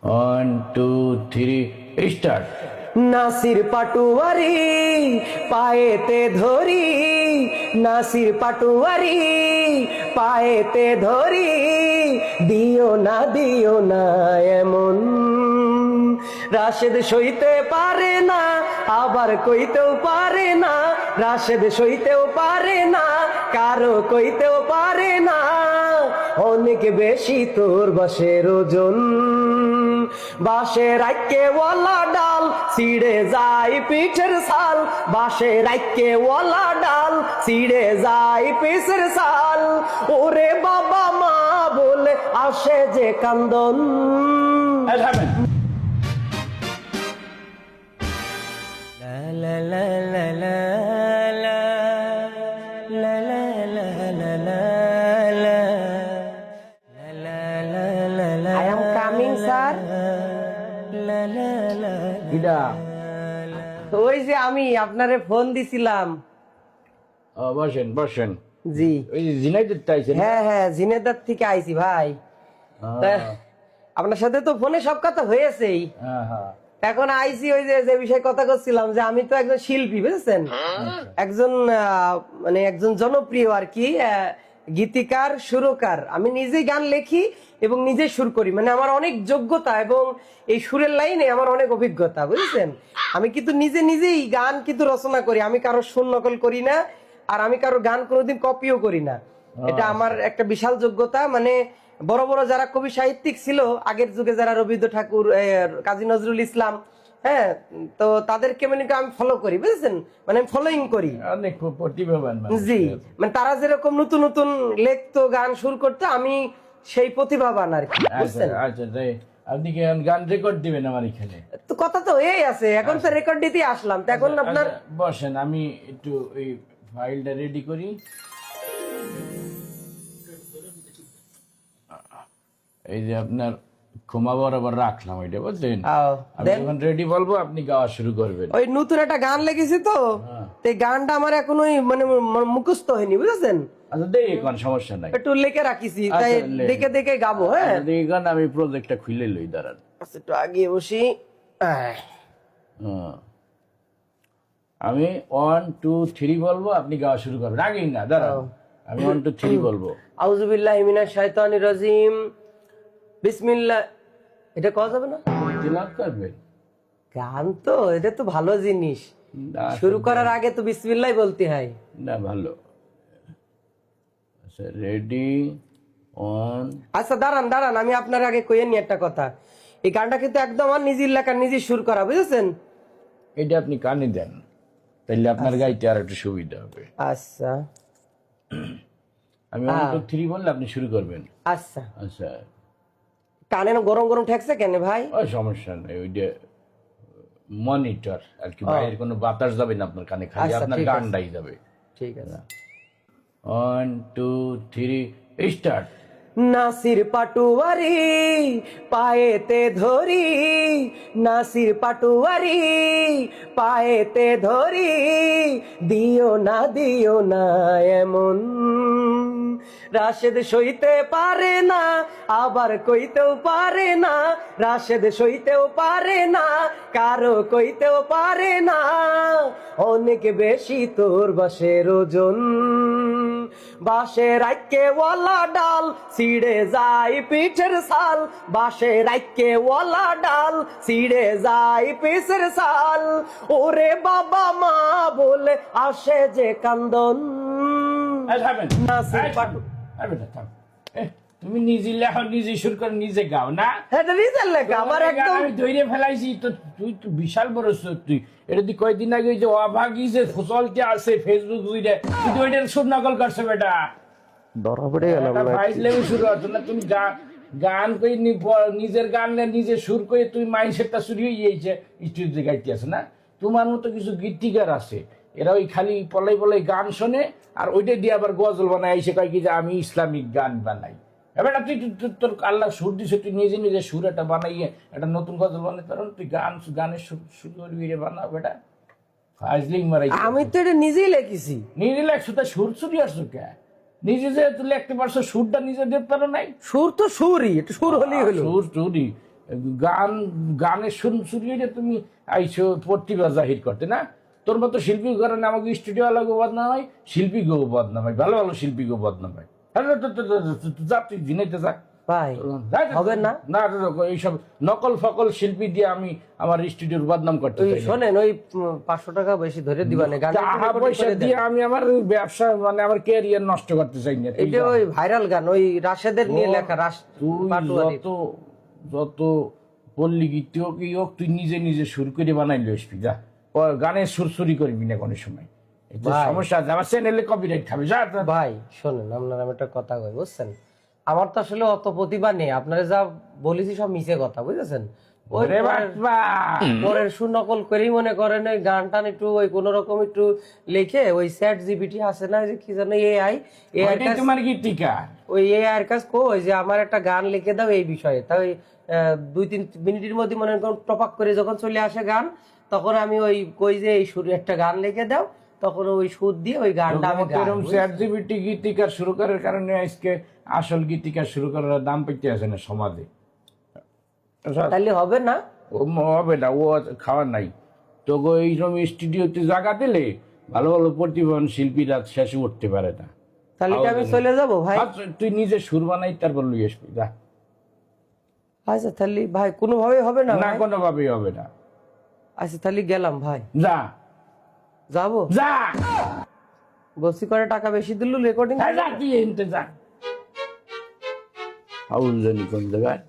1 2 3 start. Nasir Patwari পায়েতে ধরি, নাসির পাটুয়ারি পায়েতে ধরি, দিও না এমন। রাশেদ সইতে পারে না, আবার কইতেও পারে না, রাশেদ সইতেও পারে না, কারো কইতেও পারে না, অনেক বেশি তোর বাসের ওজন। বাঁশের আইকে ওয়ালা ডাল ছিঁড়ে যায় পিঠের ছাল, বাঁশের আইকে ওয়ালা ডাল ছিঁড়ে যায় পিঠের ছাল। ওরে বাবা মা বলে আসে যে কান্দন। লা লা লা লা লা লা লা লা লা লা লা লা। I am coming, sir. কিডা? ওই যে আমি আপনারে ফোন দিছিলাম। বসেন বসেন। জি ওই জিনাইদুর চাইছেন? হ্যাঁ জিনেদার থেকে আইছি ভাই। তা আপনার সাথে তো ফোনে সব কথা হয়েছেই। এখন আইসি ওই যে বিষয়ে কথা করছিলাম যে আমি তো একজন শিল্পী, বুঝেছেন, একজন মানে একজন জনপ্রিয় আর কি গীতিকার, সুরকার। আমি নিজেই গান লেখি এবং নিজে সুর করি, মানে আমার অনেক যোগ্যতা এবং এই সুরের লাইনে আমার অনেক অভিজ্ঞতা, বুঝেছেন। আমি কিন্তু নিজেই গান কিন্তু রচনা করি, আমি কারো সুর নকল করি না, আর আমি কারো গান কোনোদিন কপিও করি না। এটা আমার একটা বিশাল যোগ্যতা। মানে বড় বড় যারা কবি সাহিত্যিক ছিল আগের যুগে, যারা রবীন্দ্র ঠাকুর, কাজী নজরুল ইসলাম, হ্যাঁ, তো তাদেরকে মানে আমি ফলো করি, বুঝেছেন, মানে আমি ফলোইং করি। অনেক প্রতিভাবান মানুষ। জি, মানে তারা যেরকম নতুন নতুন লেখতো, গান শুরু করতো, আমি সেই প্রতিভাবান আর কি, বুঝছেন। আচ্ছা তাই আপনি কি গান রেকর্ড দিবেন আমার এখানে? তো কথা তো এই আছে, এখন তো রেকর্ড দিতে আসলাম, তো এখন আপনার বসেন, আমি একটু ওই ফাইলটা রেডি করি। এই যে আপনার ক্ষমা বরাবর রাখলাম, ওইটা বুঝলেন। আমি যখন রেডি বলবো আপনি গাওয়া শুরু করবেন। ওই নতুন একটা গান লিখেছি তো, এই গানটা আমার এখনো মানে মুখস্থ হয়নি, বুঝেছেন। আচ্ছা দেখি, কোন সমস্যা নাই, একটু লিখে রাখিছি, তাই দেখে দেখে গাবো। হ্যাঁ দেখি গান, আমি প্রজেক্টটা খুলে লই, দাঁড়ান একটু আগে বসি। আমি 1 2 3 বলবো, আপনি গাওয়া শুরু করবেন। আগেই না, দাঁড়ান, আমি 1 2 3 বলবো। আউযুবিল্লাহি মিনাশ শাইতানির রাজিম, বিসমিল্লাহ। এটা কওয়া যাবে না? তিলাওয়াত করবেন? গান তো এটা তো ভালো জিনিস, শুরু করার আগে তো বিসমিল্লাহ বলতে হয় না। ভালো, আচ্ছা রেডি 1। আচ্ছা দাঁড়ান, আমি আপনার আগে কইয়ে নি একটা কথা। এই গানটা কিন্তু একদম আমার নিজের লেখা, নিজে সুর করা, বুঝেছেন। এটা আপনি কানে দেন, তাইলে আপনার গাইতে আর একটু সুবিধা হবে। আচ্ছা আমি 1 2 3 বললে আপনি শুরু করবেন। আচ্ছা আচ্ছা, কানে না গরম গরম ঠেকছে কেন ভাই? ওই সমস্যা নেই, ওই যে মনিটর আর কি, বাইরের কোনো বাতাস যাবে না আপনার কানে, খালি আপনার গানটাই যাবে। ঠিক আছে। 1 2 3 স্টার্ট। নাসির পাটুয়ারি পায়েতে ধরি, নাসির পাটুয়ারি পায়েতে ধরি, দিও না এমন। রাশেদ সইতে পারে না, আবার কইতেও পারে না, রাশেদ সইতেও পারে না, কারো কইতেও পারে না, অনেক বেশি তোর বাসের ওজন। বাঁশের আইকে ওয়ালা ডাল ছিঁড়ে যায় পিঠের ছাল, বাঁশের আইকে ওয়ালা ডাল ছিঁড়ে যায় পিঠের ছাল। ওরে বাবা মা বলে আসে যে কান্দন। নাসির পাটু, তুমি নিজে লেখো, নিজে সুর করে, নিজে গাও না? এটা নিজের লেখা, আমার একদম আমি ধরে ফেলাইছি তো। তুই তো বিশাল বড় চোর। তুই এটা তুই কয়েকদিন আগে ওই যে অভাগী যে ফসলটা আছে ফেসবুক তুই তো ওইটার সুর নকল করছো বেটা, ধরা পড়ে গেলাম। ফাইজলামি শুরু হতো না। তুমি গান করে নিজের গান নিজে সুর করে তুমি মাইন্ডসেটটা চুরি হয়ে গিয়েছে, স্টুডিওতে গাইতে আছে না। তোমার মতো কিছু গীতিকার আছে, এরা ওই খালি পলাই গান শোনে আর ওইটা দিয়ে আবার গজল বানায়, এসে কয় কি যে আমি ইসলামিক গান বানাই। এবার তুই তোর আল্লাহ সুর দিছে, তুই নিজে সুর একটা বানাইয়ে একটা নতুন গজল বানাই, কারণ তুই গানের সুর করবি বানাও বেটা। ফাজলিং মারাই। আমি তো এটা নিজেই লিখেছি। নিজে লেখছো, তা সুর চুরি আসছো কে? নিজে যে তুই লিখতে পারছো, সুরটা নিজে দিতে পারো নাই? সুর তো সুরই, একটু সুর হলেই হলো। সুর চুরি গানের শুনিয়ে তুমি আইছো প্রতিভা জাহির করতে না? তোর মতো শিল্পী কারণে আমাকে স্টুডিও আলাগো বদনাম হয়, শিল্পীকেও বদনাম হয়, ভালো ভালো শিল্পীকেও বদনাম হয়। যা তুই জিনাইতে যা ভাই হবে না না এইসব নকল ফকল শিল্পী দিয়ে আমি আমার স্টুডিওর বদনাম করতে ওই চাই না। শোনেন ওই 500 টাকা বেশি ধরে দিবানে গান টাকা পয়সা দিয়ে আমি আমার ব্যবসা মানে আমার ক্যারিয়ার নষ্ট করতে চাই না। এটা ওই ভাইরাল গান ওই রাশেদের নিয়ে লেখা তুই যত পল্লী গীতি হোক ই হোক তুই নিজে নিজে সুর করে বানাইলে আসবি যা, গানের সুরসুরি করবি না কোনো সময়। এটা সমস্যা আছে, আমার চ্যানেলে কপিরাইট খাবে যা। ভাই শোনেন আপনার আমি একটা কথা কই বুঝছেন, আমার তো আসলে অত প্রতিভা নেই, আপনারা যা বলেছি সব মিছে কথা বুঝেছেন। ওই পরের সুনকল করেই মনে করেন ওই গান টান একটু ওই কোন রকম একটু লিখে ওই চ্যাট জিপিটি আছে না যে কি জানো এআই তোমার গীতিকার ওই এআই এর কাজ কই যে আমার একটা গান লিখে দাও এই বিষয়ে, তাই 2-3 মিনিটের মধ্যে মনে করেন টপাক করে যখন চলে আসে গান, তখন আমি ওই কই যে এই সুরে একটা গান লিখে দাও, তখন ওই সুর দিয়ে ওই গানটা আমি চ্যাট জিপিটি গীতিকার শুরু করার কারণে আজকে আসল গীতিকার শুরু করার দাম পেতে আছে না সমাজে। তাহলে হবে না? হবে না, ও খাওয়ার নাই তো। এইরকম স্টুডিওতে জায়গা দিলে ভালো ভালো প্রতিভাবান শিল্পীরা শেষে উঠতে পারে না। তাহলে কি আমি চলে যাবো ভাই? তুই নিজে সুর বানাই তারপর লুই আসবি যা। আচ্ছা তাহলে ভাই কোনোভাবে হবে না? না কোনোভাবেই হবে না। আচ্ছা তাহলে গেলাম ভাই। যা যাবো যা, বসি করে টাকা বেশি দিল রেকর্ডিং যা তুই এনতে যা। হাউল জানি কোন জায়গায়।